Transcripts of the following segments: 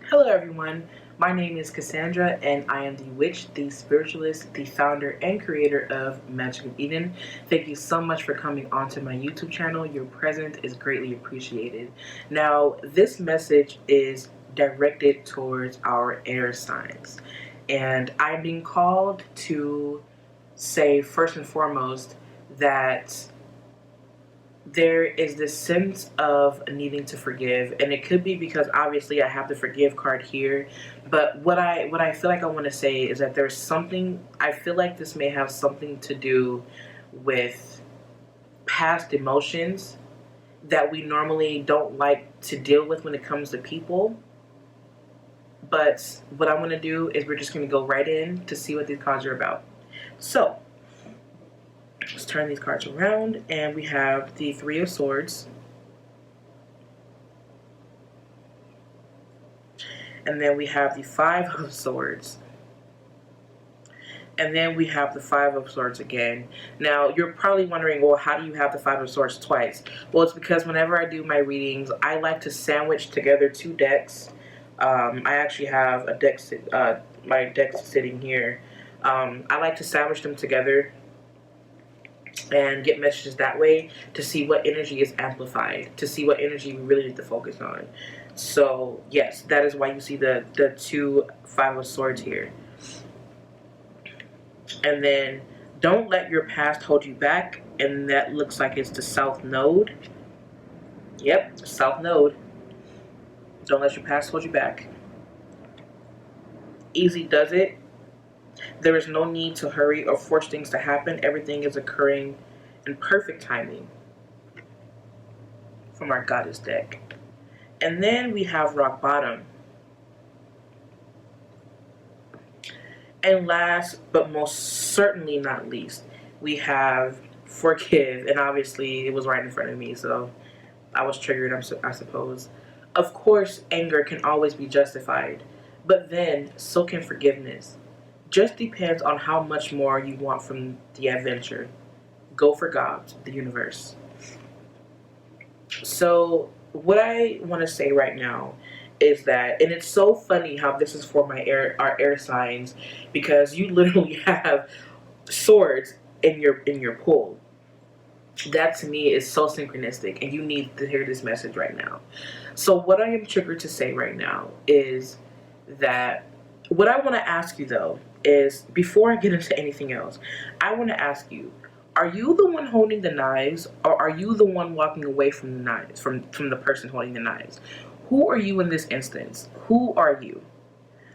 Hello everyone, my name is Cassandra and I am the witch, the spiritualist, the founder and creator of Magic of Eden. Thank you so much for coming onto my YouTube channel. Your presence is greatly appreciated. Now, this message is directed towards our air signs, and I'm being called to say first and foremost that there is this sense of needing to forgive, and it could be because obviously I have the forgive card here, but what I feel like I want to say is that there's something. I feel like this may have something to do with past emotions that we normally don't like to deal with when it comes to people. But what I'm going to do is we're just going to go right in to see what these cards are about. So let's turn these cards around, and we have the Three of Swords, and then we have the Five of Swords, and then we have the Five of Swords again. Now, you're probably wondering, well, how do you have the Five of Swords twice? Well, it's because whenever I do my readings, I like to sandwich together two decks. I actually have a deck, my deck sitting here. I like to sandwich them together and get messages that way to see what energy is amplified, to see what energy we really need to focus on. So yes, that is why you see the two Five of Swords here. And then don't let your past hold you back, and that looks like it's the South Node. Yep, South Node. Don't let your past hold you back. Easy does it. There is no need to hurry or force things to happen. Everything is occurring in perfect timing from our Goddess deck. And then we have Rock Bottom. And last but most certainly not least, we have Forgive. And obviously it was right in front of me, so I was triggered, I suppose. Of course, anger can always be justified, but then so can forgiveness. Just depends on how much more you want from the adventure. Go for God, the universe. So what I want to say right now is that, and it's so funny how this is for our air signs, because you literally have swords in your pool. That to me is so synchronistic, and you need to hear this message right now. So what I am triggered to say right now is that what I want to ask you though is, before I get into anything else, I want to ask you, are you the one holding the knives, or are you the one walking away from the knives, from the person holding the knives? Who are you in this instance? Who are you?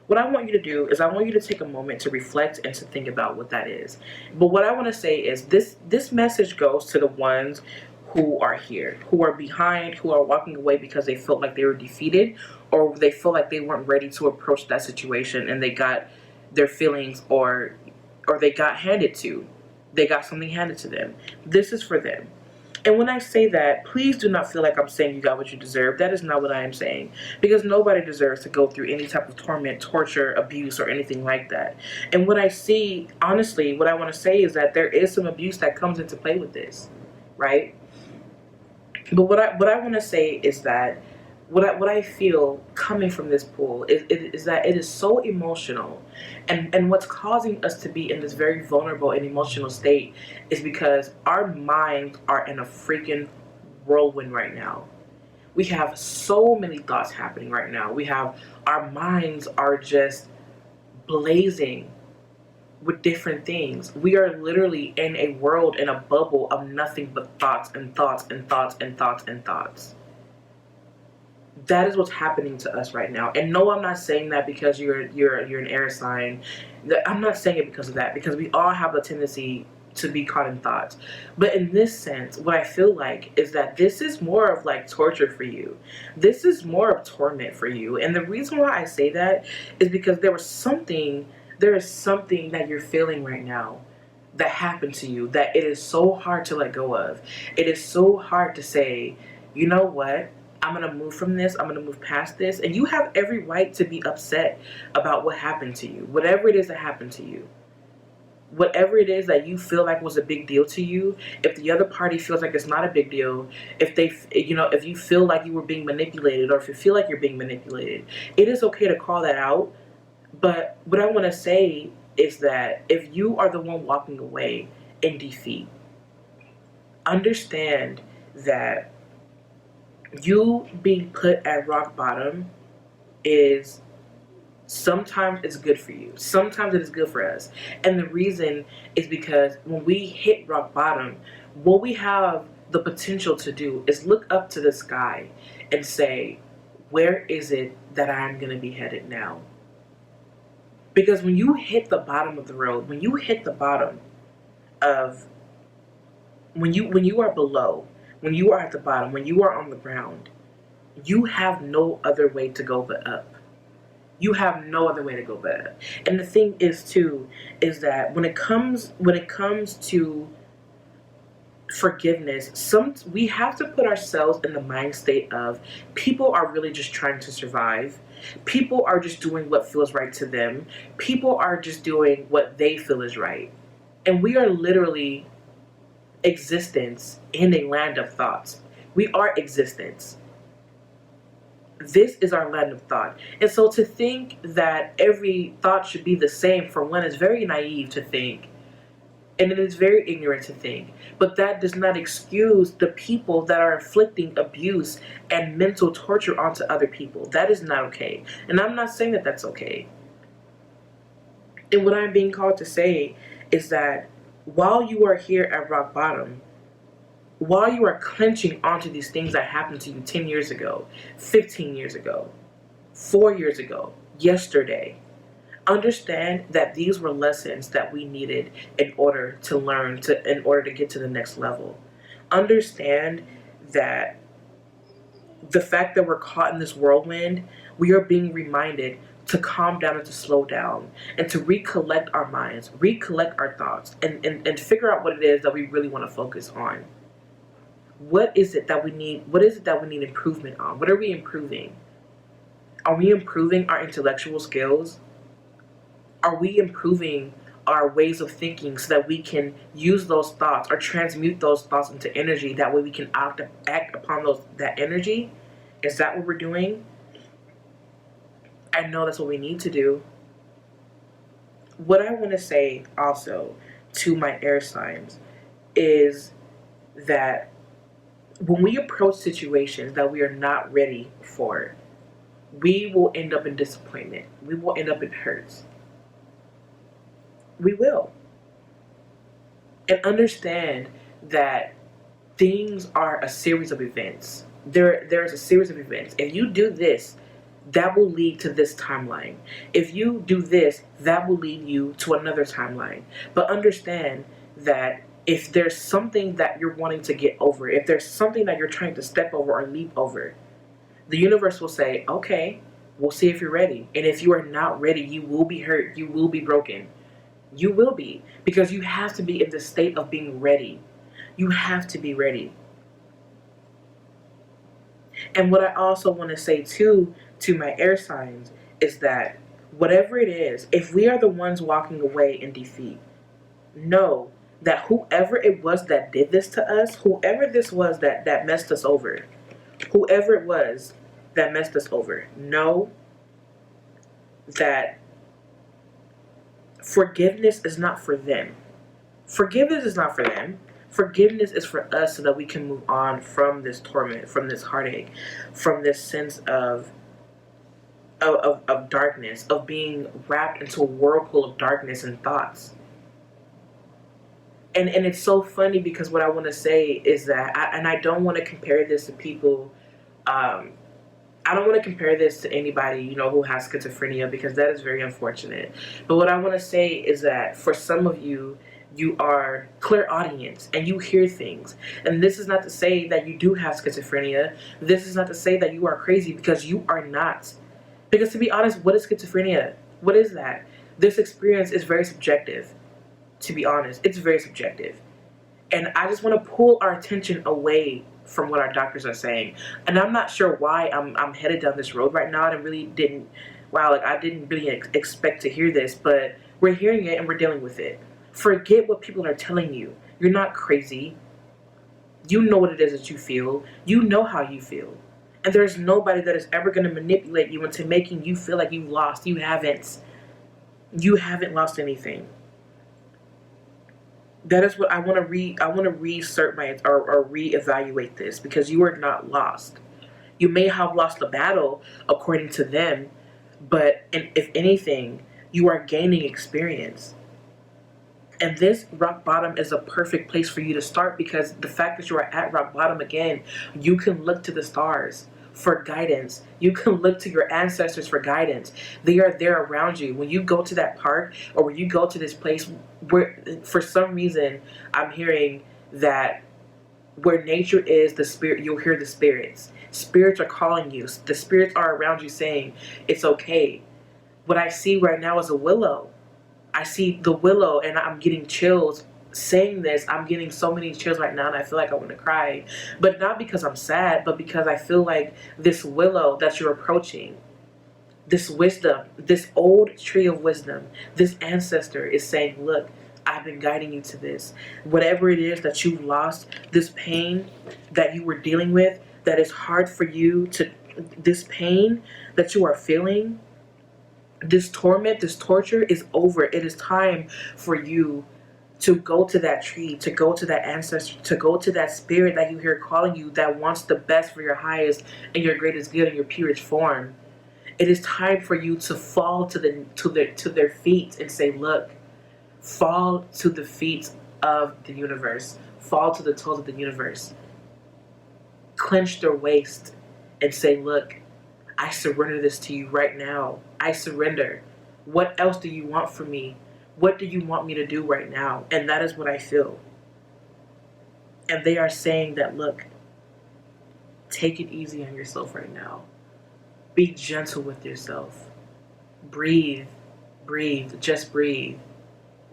What I want you to do is I want you to take a moment to reflect and to think about what that is. But what I want to say is this message goes to the ones who are here, who are behind, who are walking away because they felt like they were defeated, or they feel like they weren't ready to approach that situation, and they got their feelings, or they got something handed to them. This is for them. And when I say that, please do not feel like I'm saying you got what you deserve. That is not what I am saying. Because nobody deserves to go through any type of torment, torture, abuse, or anything like that. And what I see, honestly, what I want to say is that there is some abuse that comes into play with this, right? But what I want to say is that what I feel coming from this pool is that it is so emotional, and what's causing us to be in this very vulnerable and emotional state is because our minds are in a freaking whirlwind right now. We have so many thoughts happening right now. Our minds are just blazing with different things. We are literally in a world, in a bubble of nothing but thoughts and thoughts and thoughts and thoughts and thoughts. That is what's happening to us right now. And no, I'm not saying that because you're an air sign. I'm not saying it because of that, because we all have a tendency to be caught in thoughts. But in this sense, what I feel like is that this is more of like torture for you. This is more of torment for you. And the reason why I say that is because there is something that you're feeling right now that happened to you that it is so hard to let go of. It is so hard to say, you know what? I'm going to move from this. I'm going to move past this. And you have every right to be upset about what happened to you. Whatever it is that happened to you. whatever it is that you feel like was a big deal to you, if the other party feels like it's not a big deal, if they, if you feel like you were being manipulated, or if you feel like you're being manipulated, it is okay to call that out. But what I want to say is that if you are the one walking away in defeat, understand that you being put at rock bottom is sometimes it's good for you. Sometimes it is good for us. And the reason is because when we hit rock bottom, what we have the potential to do is look up to the sky and say, where is it that I'm going to be headed now? Because when you hit the bottom of the road, when you hit the bottom of, when you are below, when you are at the bottom, when you are on the ground, you have no other way to go but up. You have no other way to go but up. And the thing is too, is that when it comes to forgiveness, we have to put ourselves in the mind state of people are really just trying to survive. People are just doing what feels right to them. People are just doing what they feel is right. And we are literally existence in a land of thoughts. We are existence. This is our land of thought. And so to think that every thought should be the same, for one, is very naive to think. And it is very ignorant to think. But that does not excuse the people that are inflicting abuse and mental torture onto other people. That is not okay. And I'm not saying that that's okay. And what I'm being called to say is that while you are here at rock bottom, while you are clenching onto these things that happened to you 10 years ago, 15 years ago, 4 years ago, yesterday, understand that these were lessons that we needed in order to learn, in order to get to the next level. Understand that the fact that we're caught in this whirlwind, we are being reminded to calm down and to slow down and to recollect our minds, recollect our thoughts, and figure out what it is that we really want to focus on. What is it that we need? What is it that we need improvement on? What are we improving? Are we improving our intellectual skills? Are we improving our ways of thinking so that we can use those thoughts or transmute those thoughts into energy? That way we can act upon that energy? Is that what we're doing? I know that's what we need to do. What I want to say also to my air signs is that when we approach situations that we are not ready for, we will end up in disappointment. We will end up in hurts. We will. And understand that things are a series of events. There's a series of events. If you do this, that will lead to this timeline. If you do this, that will lead you to another timeline. But understand that if there's something that you're wanting to get over, if there's something that you're trying to step over or leap over, the universe will say, okay, we'll see if you're ready. And if you are not ready, you will be hurt. You will be broken. You will be. Because you have to be in the state of being ready. You have to be ready. And what I also want to say too, to my air signs, is that whatever it is, if we are the ones walking away in defeat, know that whoever it was that did this to us, whoever this was that messed us over, whoever it was that messed us over, know that forgiveness is not for them. Forgiveness is not for them. Forgiveness is for us so that we can move on from this torment, from this heartache, from this sense of darkness, of being wrapped into a whirlpool of darkness and thoughts. And it's so funny because what I want to say is that, I don't want to compare this to people, I don't want to compare this to anybody, who has schizophrenia, because that is very unfortunate. But what I want to say is that for some of you, you are clairaudience and you hear things. And this is not to say that you do have schizophrenia. This is not to say that you are crazy, because you are not. Because to be honest, what is schizophrenia? What is that? This experience is very subjective. To be honest, it's very subjective. And I just want to pull our attention away from what our doctors are saying. And I'm not sure why I'm headed down this road right now. And I really didn't, I didn't really expect to hear this, but we're hearing it and we're dealing with it. Forget what people are telling you. You're not crazy. You know what it is that you feel. You know how you feel. And there's nobody that is ever going to manipulate you into making you feel like you've lost. You haven't. You haven't lost anything. That is what I want to I want to reassert my or reevaluate this, because you are not lost. You may have lost the battle according to them, but if anything, you are gaining experience. And this rock bottom is a perfect place for you to start, because the fact that you are at rock bottom again, you can look to the stars for guidance. You can look to your ancestors for guidance. They are there around you. When you go to that park, or when you go to this place where, for some reason, I'm hearing that where nature is, the spirit, you'll hear the spirits. Spirits are calling you. The spirits are around you saying, it's okay. What I see right now is a willow. I see the willow, and I'm getting chills saying this. I'm getting so many chills right now, and I feel like I want to cry. But not because I'm sad, but because I feel like this willow that you're approaching, this wisdom, this old tree of wisdom, this ancestor is saying, look, I've been guiding you to this. Whatever it is that you've lost, this pain that you were dealing with, that is hard for you to, this pain that you are feeling, this torment, this torture is over. It is time for you to go to that tree, to go to that ancestor, to go to that spirit that you hear calling you, that wants the best for your highest and your greatest good and your purest form. It is time for you to fall to their feet and say, look, fall to the feet of the universe. Fall to the toes of the universe. Clench their waist and say, look, I surrender this to you right now. I surrender. What else do you want from me? What do you want me to do right now? And that is what I feel. And they are saying that, look, take it easy on yourself right now. Be gentle with yourself. Breathe. Breathe. Just breathe.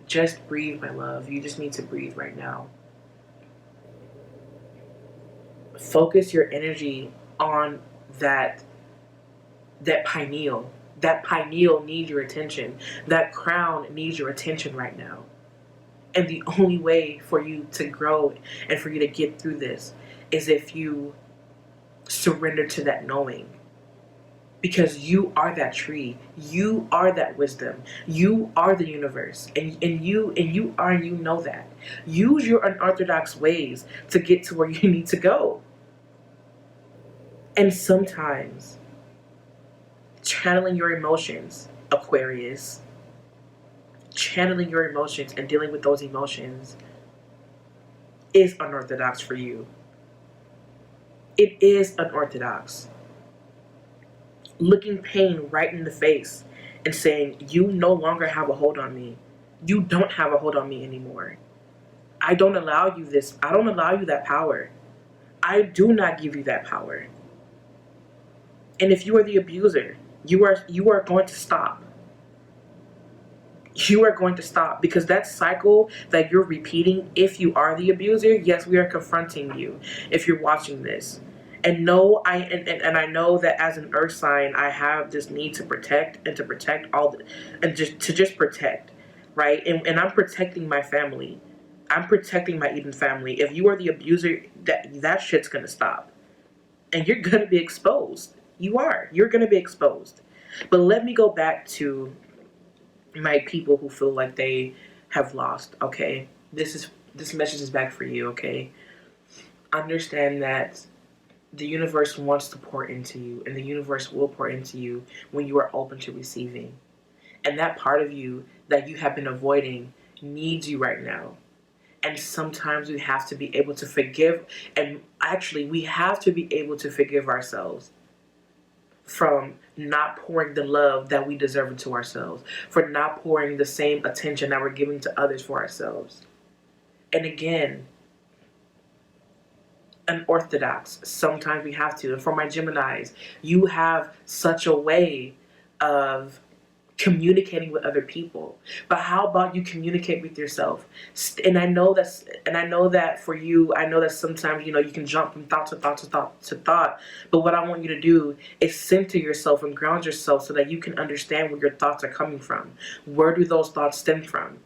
Just breathe, my love. You just need to breathe right now. Focus your energy on that pineal. That pineal needs your attention. That crown needs your attention right now. And the only way for you to grow and for you to get through this is if you surrender to that knowing. Because you are that tree. You are that wisdom. You are the universe. And you know that. Use your unorthodox ways to get to where you need to go. And sometimes channeling your emotions, Aquarius, channeling your emotions and dealing with those emotions is unorthodox for you. It is unorthodox. Looking pain right in the face and saying, you no longer have a hold on me. You don't have a hold on me anymore. I don't allow you this. I don't allow you that power. I do not give you that power. And if you are the abuser, you are going to stop. You are going to stop, because that cycle that you're repeating, if you are the abuser, yes, we are confronting you if you're watching this. And no, I know that as an earth sign, I have this need to protect and to protect just protect, right? And I'm protecting my family. I'm protecting my Eden family. If you are the abuser, that shit's gonna stop. And you're gonna be exposed. You're gonna be exposed. But let me go back to my people who feel like they have lost, okay? This message is back for you, okay? Understand that the universe wants to pour into you, and the universe will pour into you when you are open to receiving. And that part of you that you have been avoiding needs you right now. And sometimes we have to be able to forgive, and actually we have to be able to forgive ourselves from not pouring the love that we deserve into ourselves, for not pouring the same attention that we're giving to others for ourselves. And again, unorthodox, sometimes we have to. And for my Geminis, you have such a way of communicating with other people, but how about you communicate with yourself? And I know that for you, I know that sometimes you can jump from thought to thought to thought to thought, but what I want you to do is center yourself and ground yourself so that you can understand where your thoughts are coming from. Where do those thoughts stem from?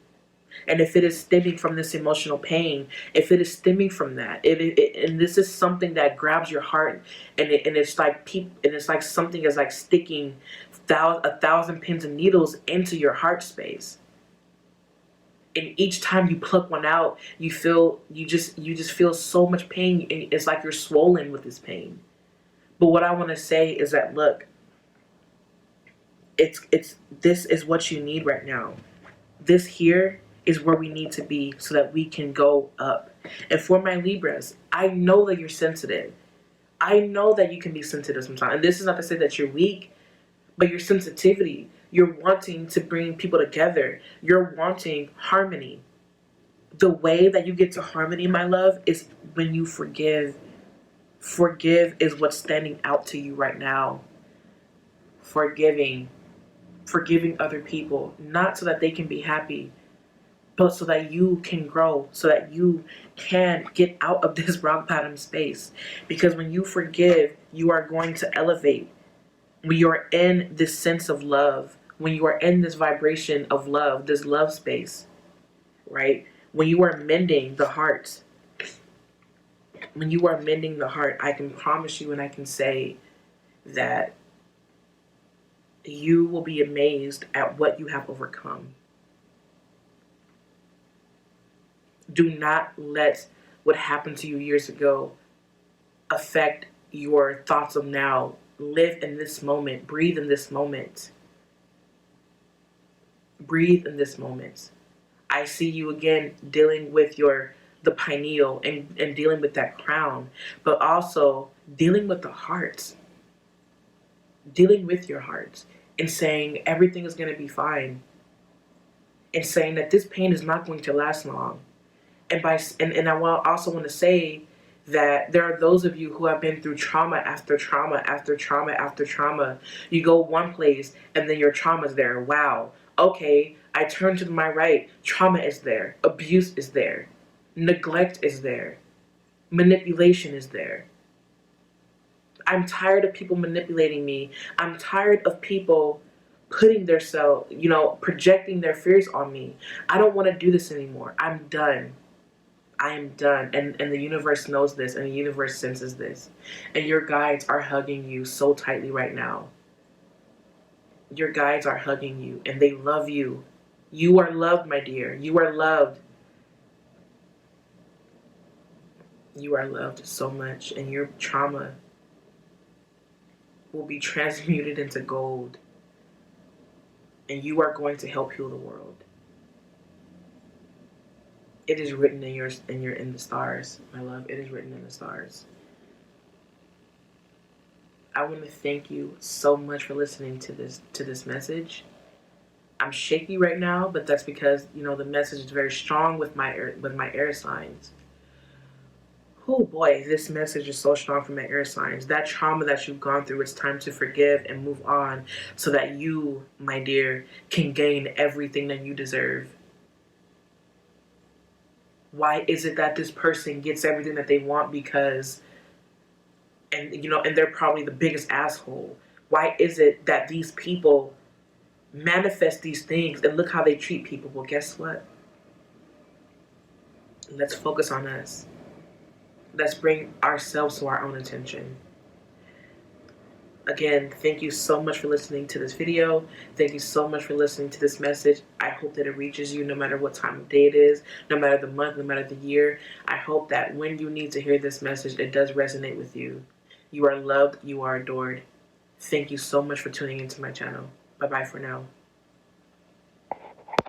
And if it is stemming from this emotional pain, if it is stemming from that, and this is something that grabs your heart, and it's like it's like something is like sticking a thousand pins and needles into your heart space. And each time you pluck one out, you just feel so much pain. It's like you're swollen with this pain. But what I want to say is that, look, it's this is what you need right now. This here is where we need to be so that we can go up. And for my Libras, I know that you're sensitive. I know that you can be sensitive sometimes. And this is not to say that you're weak, but your sensitivity, you're wanting to bring people together. You're wanting harmony. The way that you get to harmony, my love, is when you forgive. Forgive is what's standing out to you right now. Forgiving other people, not so that they can be happy, but so that you can grow, so that you can get out of this rock bottom space. Because when you forgive, you are going to elevate. When you are in this sense of love, when you are in this vibration of love, this love space, right? When you are mending the heart, I can promise you and I can say that you will be amazed at what you have overcome. Do not let what happened to you years ago affect your thoughts of now. Live in this moment. Breathe in this moment. Breathe in this moment. I see you again dealing with the pineal and dealing with that crown, but also dealing with the heart. Dealing with your heart and saying everything is going to be fine. And saying that this pain is not going to last long. And I also want to say that there are those of you who have been through trauma after trauma after trauma after trauma. You go one place and then your trauma's there. Wow. Okay, I turn to my right. Trauma is there. Abuse is there. Neglect is there. Manipulation is there. I'm tired of people manipulating me. I'm tired of people putting projecting their fears on me. I don't want to do this anymore. I'm done. I am done. And the universe knows this, and the universe senses this. And your guides are hugging you so tightly right now. Your guides are hugging you, and they love you. You are loved, my dear. You are loved. You are loved so much, and your trauma will be transmuted into gold. And you are going to help heal the world. It is written in the stars, my love. It is written in the stars. I want to thank you so much for listening to this message. I'm shaky right now, but that's because the message is very strong with my air signs. Oh boy, this message is so strong for my air signs. That trauma that you've gone through, it's time to forgive and move on so that you, my dear, can gain everything that you deserve. Why is it that this person gets everything that they want and they're probably the biggest asshole? Why is it that these people manifest these things and look how they treat people? Well, guess what? Let's focus on us. Let's bring ourselves to our own attention. Again, thank you so much for listening to this video. Thank you so much for listening to this message. I hope that it reaches you no matter what time of day it is, no matter the month, no matter the year. I hope that when you need to hear this message, it does resonate with you. You are loved. You are adored. Thank you so much for tuning into my channel. Bye-bye for now.